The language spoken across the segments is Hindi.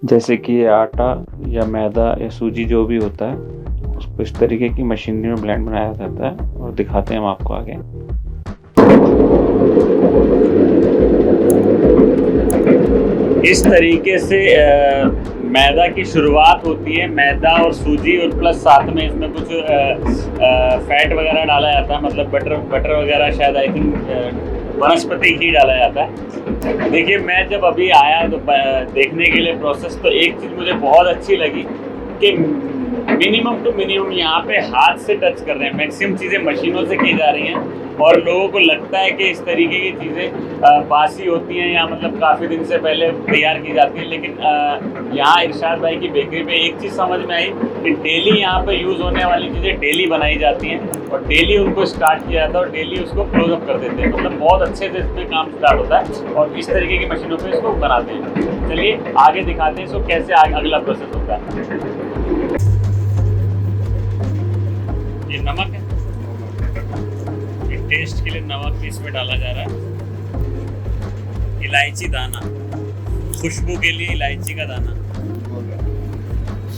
जैसे कि ये आटा या मैदा या सूजी जो भी होता है, उसको इस तरीके की मशीनरी में ब्लेंड बनाया जाता है और दिखाते हैं हम आपको आगे। इस तरीके से मैदा की शुरुआत होती है। मैदा और सूजी और प्लस साथ में इसमें कुछ फैट वगैरह डाला जाता है, मतलब बटर वगैरह, शायद आई थिंक वनस्पति घी डाला जाता है। देखिए, मैं जब अभी आया तो देखने के लिए प्रोसेस, तो एक चीज़ मुझे बहुत अच्छी लगी कि मिनिमम टू मिनिमम यहाँ पे हाथ से टच कर रहे हैं। मैक्सिमम चीज़ें मशीनों से की जा रही हैं और लोगों को लगता है कि इस तरीके की चीज़ें बासी होती हैं या मतलब काफ़ी दिन से पहले तैयार की जाती हैं। लेकिन यहाँ इरशाद भाई की बेकरी पे एक चीज़ समझ में आई कि डेली यहाँ पे यूज़ होने वाली चीज़ें डेली बनाई जाती हैं और डेली उनको स्टार्ट किया जाता है और डेली उसको क्लोज अप कर देते हैं। मतलब बहुत अच्छे से इसमें काम स्टार्ट होता है और इस तरीके की मशीनों पर इसको बनाते हैं। चलिए आगे दिखाते हैं इसको कैसे अगला प्रोसेस होता है। ये नमक है, ये टेस्ट के लिए नमक भी इसमें डाला जा रहा है। इलायची दाना, खुशबू के लिए इलायची का दाना,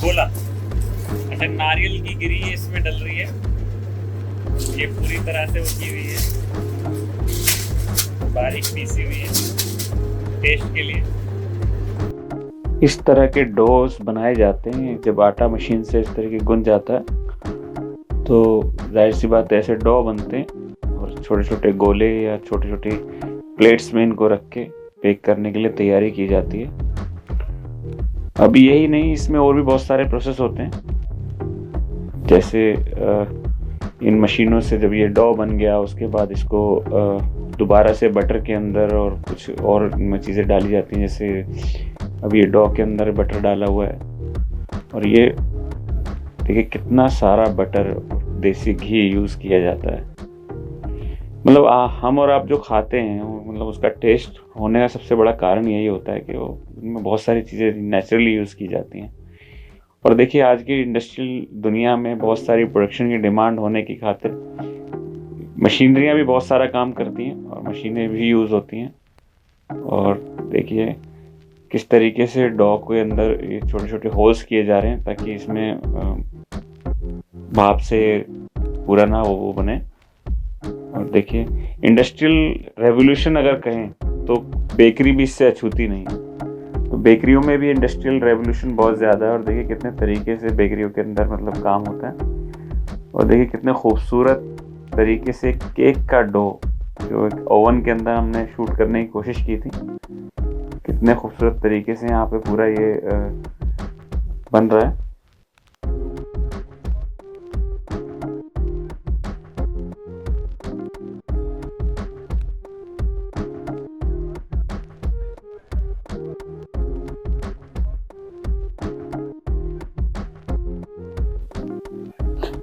गोला। अच्छा, नारियल की गिरी इसमें डल रही है, ये पूरी तरह से उगी हुई है, बारीक पीसी हुई है टेस्ट के लिए। इस तरह के डोस बनाए जाते हैं। जब आटा मशीन से इस तरह के गुंद जाता है तो जाहिर सी बात ऐसे डो बनते हैं और छोटे छोटे गोले या छोटे छोटे प्लेट्स में इनको रख के बेक करने के लिए तैयारी की जाती है। अब यही नहीं, इसमें और भी बहुत सारे प्रोसेस होते हैं। जैसे इन मशीनों से जब ये डो बन गया, उसके बाद इसको दोबारा से बटर के अंदर और कुछ और चीज़ें डाली जाती हैं। जैसे अब ये डो के अंदर बटर डाला हुआ है और ये देखिए कितना सारा बटर, देसी घी यूज़ किया जाता है। मतलब हम और आप जो खाते हैं, मतलब उसका टेस्ट होने का सबसे बड़ा कारण यही होता है कि वो उनमें बहुत सारी चीज़ें नेचुरली यूज़ की जाती हैं। और देखिए आज की इंडस्ट्रियल दुनिया में बहुत सारी प्रोडक्शन की डिमांड होने की खातिर मशीनरियाँ भी बहुत सारा काम करती हैं और मशीनें भी यूज़ होती हैं। और देखिए किस तरीके से डो के अंदर ये छोटे छोटे होल्स किए जा रहे हैं ताकि इसमें भाप से पूरा ना वो बने। और देखिए इंडस्ट्रियल रेवोल्यूशन अगर कहें तो बेकरी भी इससे अछूती नहीं है। तो बेकरियों में भी इंडस्ट्रियल रेवोल्यूशन बहुत ज़्यादा है और देखिए कितने तरीके से बेकरियों के अंदर मतलब काम होता है। और देखिए कितने खूबसूरत तरीके से केक का डो जो एक ओवन के अंदर हमने शूट करने की कोशिश की थी, कितने खूबसूरत तरीके से यहाँ पे पूरा ये बन रहा है।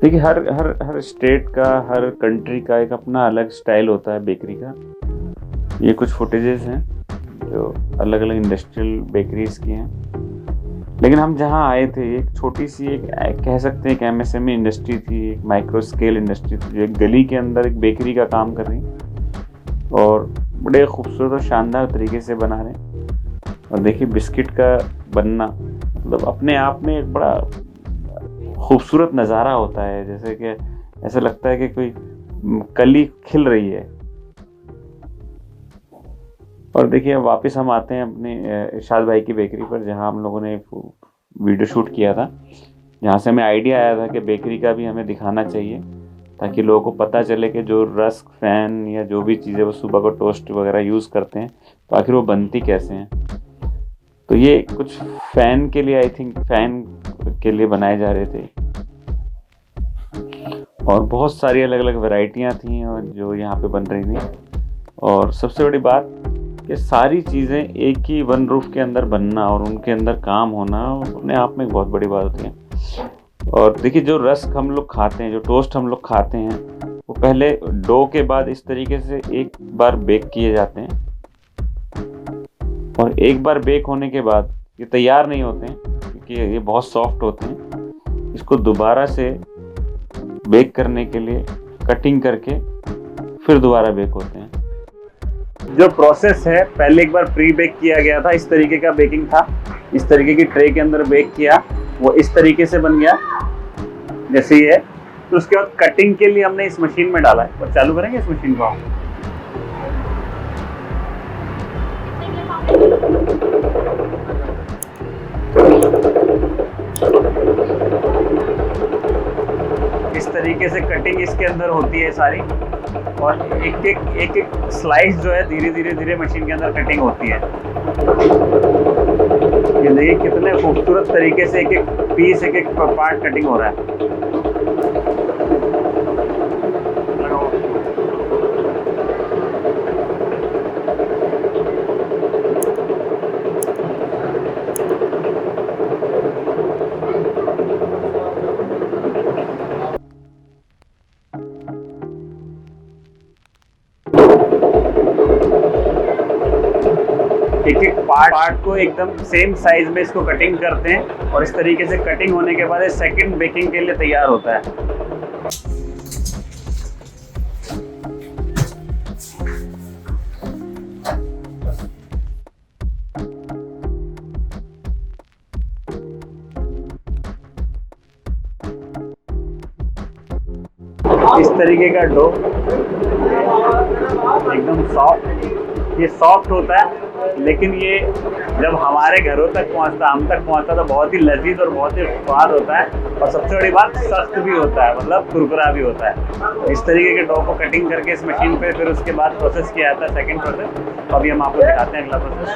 देखिए हर स्टेट का, हर कंट्री का एक अपना अलग स्टाइल होता है बेकरी का। ये कुछ फुटेजेस हैं जो अलग अलग इंडस्ट्रियल बेकरीज की हैं। लेकिन हम जहाँ आए थे एक छोटी सी एक कह सकते हैं एक MSME इंडस्ट्री थी, एक माइक्रो स्केल इंडस्ट्री थी जो एक गली के अंदर एक बेकरी का काम कर रही और बड़े खूबसूरत और शानदार तरीके से बना रहे हैं। और देखिए बिस्किट का बनना मतलब अपने आप में एक बड़ा खूबसूरत नज़ारा होता है। जैसे कि ऐसा लगता है कि कोई कली खिल रही है। और देखिए अब वापस हम आते हैं अपने इरशाद भाई की बेकरी पर, जहां हम लोगों ने वीडियो शूट किया था, जहां से हमें आइडिया आया था कि बेकरी का भी हमें दिखाना चाहिए ताकि लोगों को पता चले कि जो रस्क, फैन या जो भी चीज़ें वो सुबह को टोस्ट वगैरह यूज़ करते हैं तो आखिर वो बनती कैसे हैं। तो ये कुछ फैन के लिए, आई थिंक फैन के लिए बनाए जा रहे थे और बहुत सारी अलग अलग वैरायटियाँ थी और जो यहाँ पे बन रही थी। और सबसे बड़ी बात कि सारी चीज़ें एक ही वन रूफ के अंदर बनना और उनके अंदर काम होना अपने आप में एक बहुत बड़ी बात होती है। और देखिए जो रस्क हम लोग खाते हैं, जो टोस्ट हम लोग खाते हैं, वो पहले डो के बाद इस तरीके से एक बार बेक किए जाते हैं और एक बार बेक होने के बाद ये तैयार नहीं होते हैं क्योंकि ये बहुत सॉफ्ट होते हैं। इसको दोबारा से बेक करने के लिए कटिंग करके फिर दोबारा बेक होते हैं। जो प्रोसेस है, पहले एक बार प्री बेक किया गया था, इस तरीके का बेकिंग था, इस तरीके की ट्रे के अंदर बेक किया, वो इस तरीके से बन गया जैसे ये है। तो उसके बाद कटिंग के लिए हमने इस मशीन में डाला है। और चालू करेंगे इस मशीन को हम। इस तरीके से कटिंग इसके अंदर होती है सारी, और एक एक स्लाइस जो है धीरे धीरे मशीन के अंदर कटिंग होती है। ये देखिए कितने खूबसूरत तरीके से एक एक पीस, एक एक पार्ट कटिंग हो रहा है। एक एक पार्ट को एकदम सेम साइज में इसको कटिंग करते हैं, और इस तरीके से कटिंग होने के बाद सेकंड बेकिंग के लिए तैयार होता है। इस तरीके का डो एकदम सॉफ्ट, ये सॉफ्ट होता है, लेकिन ये जब हमारे घरों तक पहुंचता, हम तक पहुंचता, तो बहुत ही लजीज और बहुत ही स्वाद होता है। और सबसे बड़ी बात, सख्त भी होता है, मतलब कुरकुरा भी होता है। इस तरीके के डो को कटिंग करके इस मशीन पे फिर उसके बाद प्रोसेस किया जाता है, सेकंड प्रोसेस। अभी हम आपको दिखाते हैं अगला प्रोसेस।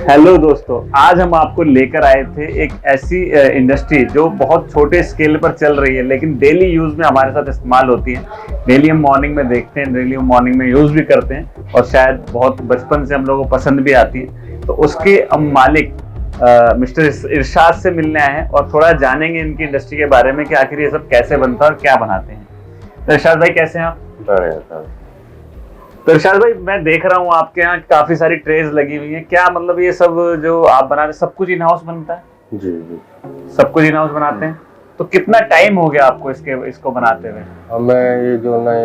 हेलो दोस्तों, आज हम आपको लेकर आए थे एक ऐसी इंडस्ट्री जो बहुत छोटे स्केल पर चल रही है, लेकिन डेली यूज में हमारे साथ इस्तेमाल होती है। डेली हम मॉर्निंग में देखते हैं, डेली हम मॉर्निंग में यूज भी करते हैं, और शायद बहुत बचपन से हम लोगों को पसंद भी आती है। तो उसके हम मालिक मिस्टर इरशाद से मिलने आए हैं, और थोड़ा जानेंगे इनकी इंडस्ट्री के बारे में कि आखिर ये सब कैसे बनता है और क्या बनाते हैं। तो इरशाद भाई, कैसे हैं आप? तो इरशाद भाई, मैं देख रहा हूँ आपके यहाँ काफी सारी ट्रेज लगी हुई है। क्या मतलब ये सब जो आप बना रहे, सब कुछ इन हाउस बनता है? जी जी, सब कुछ इन हाउस बनाते हैं। तो कितना टाइम हो गया आपको इसको बनाते हुए? हमें ये जो ना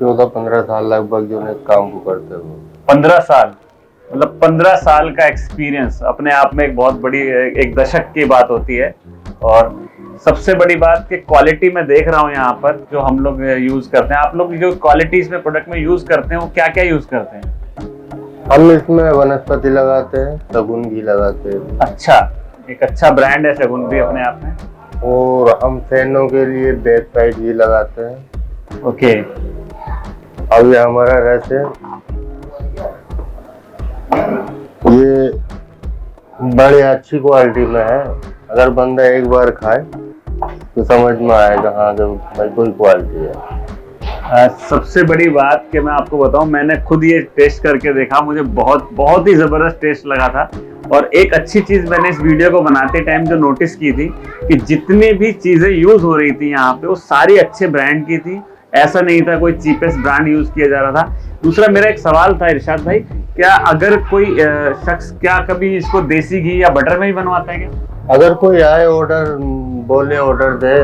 14-15 साल लगभग जो है काम को करते हुए। 15 साल, मतलब 15 साल का एक्सपीरियंस अपने आप में एक बहुत बड़ी, एक दशक की बात होती है। और सबसे बड़ी बात कि क्वालिटी में देख रहा हूँ यहाँ पर जो हम लोग यूज करते हैं। आप लोग जो क्वालिटी इसमें प्रोडक्ट में यूज करते हैं, वो क्या क्या यूज करते हैं? हम इसमें वनस्पति लगाते हैं, शगुन घी लगाते हैं। अच्छा, एक अच्छा ब्रांड है शगुन भी अपने आप में। और हम फैनों के लिए बैक साइड घी लगाते हैं। ओके। अब ये हमारा रस है, ये बड़ी अच्छी क्वालिटी में है। अगर बंदा एक बार खाए तो समझ में आएगा हाँ कि भाई कोई क्वालिटी है। सबसे बड़ी बात कि मैं आपको बताऊं, मैंने खुद ये टेस्ट करके देखा, मुझे बहुत ही जबरदस्त टेस्ट लगा था। और एक अच्छी चीज मैंने इस वीडियो को बनाते टाइम जो नोटिस की थी कि जितनी भी चीजें यूज हो रही थी यहाँ पे, वो सारी अच्छे ब्रांड की थी। ऐसा नहीं था कोई चीपेस्ट ब्रांड यूज किया जा रहा था। दूसरा मेरा एक सवाल था इरशाद भाई, क्या अगर कोई शख्स क्या कभी इसको देसी घी या बटर में ही बनवाता है क्या? अगर कोई आए ऑर्डर बोले ऑर्डर दे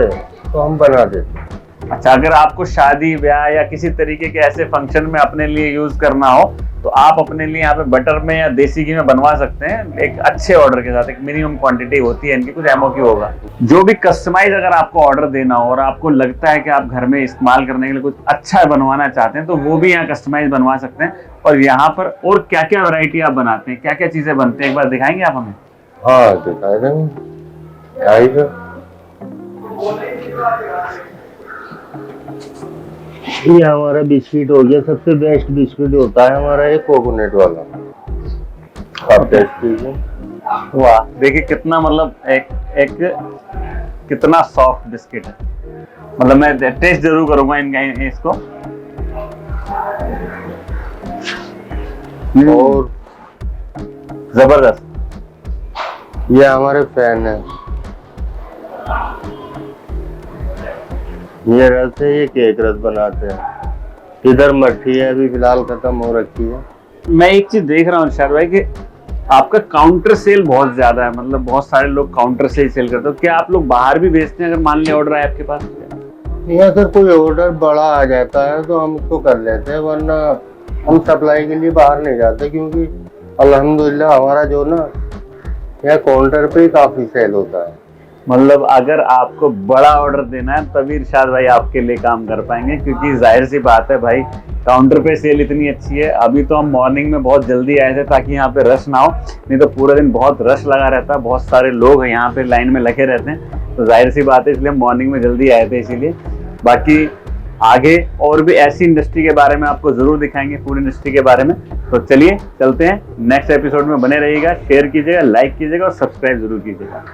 तो हम बना देते। अच्छा, अगर आपको शादी ब्याह या किसी तरीके के ऐसे फंक्शन में अपने लिए यूज करना हो, तो आप अपने लिए यहाँ पे बटर में या देसी घी में बनवा सकते हैं, एक अच्छे ऑर्डर के साथ। एक मिनिमम क्वांटिटी होती है इनकी, कुछ एमओक्यू होगा। जो भी कस्टमाइज अगर आपको ऑर्डर देना हो और आपको लगता है कि आप घर में इस्तेमाल करने के लिए कुछ अच्छा बनवाना चाहते हैं, तो वो भी यहाँ कस्टमाइज बनवा सकते हैं। और यहाँ पर और क्या क्या वैरायटी आप बनाते हैं, क्या क्या चीजें बनते हैं, एक बार दिखाएंगे आप हमें? हाँ दिखाई देंगे, आइएगा। ये हमारा बिस्किट हो गया, सबसे बेस्ट बिस्किट होता है हमारा ये कोकोनट वाला। आप टेस्ट कीजिए। वाह, देखिए कितना, मतलब एक कितना सॉफ्ट बिस्किट है। मतलब मैं टेस्ट जरूर करूंगा इसको। और जबरदस्त। ये हमारे फैन है, ये रस है, ये केक रस बनाते हैं। इधर मट्ठी है, अभी फिलहाल खत्म हो रखी है। मैं एक चीज देख रहा हूँ इरशाद भाई कि आपका काउंटर सेल बहुत ज्यादा है, मतलब बहुत सारे लोग काउंटर से ही सेल करते हो। क्या आप लोग बाहर भी भेजते हैं अगर मान लिया ऑर्डर है आपके पास? या अगर कोई ऑर्डर बड़ा आ जाता है तो हम उसको कर लेते हैं, वरना हम सप्लाई के लिए बाहर नहीं जाते, क्योंकि अल्हम्दुलिल्लाह हमारा जो ना यहाँ काउंटर पे ही काफी सेल होता है। मतलब अगर आपको बड़ा ऑर्डर देना है तभी इरशाद भाई आपके लिए काम कर पाएंगे, क्योंकि जाहिर सी बात है भाई काउंटर पे सेल इतनी अच्छी है। अभी तो हम मॉर्निंग में बहुत जल्दी आए थे ताकि यहाँ पे रश ना हो, नहीं तो पूरे दिन बहुत रश लगा रहता है, बहुत सारे लोग यहाँ पे लाइन में लगे रहते हैं, तो जाहिर सी बात है इसलिए मॉर्निंग में जल्दी आए थे इसीलिए। बाकी आगे और भी ऐसी इंडस्ट्री के बारे में आपको जरूर दिखाएंगे, फूड इंडस्ट्री के बारे में। तो चलिए चलते हैं, नेक्स्ट एपिसोड में बने रहिएगा, शेयर कीजिएगा, लाइक कीजिएगा और सब्सक्राइब जरूर कीजिएगा।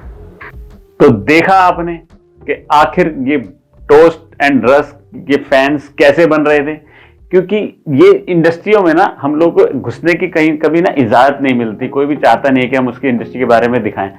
तो देखा आपने कि आखिर ये टोस्ट एंड रस्क के फैंस कैसे बन रहे थे, क्योंकि ये इंडस्ट्रियों में ना हम लोग को घुसने की कहीं कभी ना इजाजत नहीं मिलती, कोई भी चाहता नहीं है कि हम उसकी इंडस्ट्री के बारे में दिखाएं।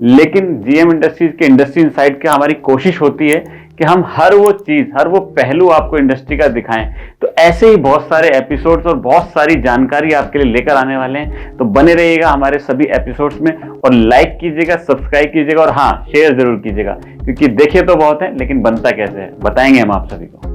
लेकिन जीएम इंडस्ट्रीज के इंडस्ट्री इनसाइट का हमारी कोशिश होती है कि हम हर वो चीज, हर वो पहलू आपको इंडस्ट्री का दिखाएं। तो ऐसे ही बहुत सारे एपिसोड्स और बहुत सारी जानकारी आपके लिए लेकर आने वाले हैं, तो बने रहिएगा हमारे सभी एपिसोड्स में और लाइक कीजिएगा, सब्सक्राइब कीजिएगा और हाँ शेयर जरूर कीजिएगा, क्योंकि देखे तो बहुत है लेकिन बनता कैसे है बताएंगे हम आप सभी को।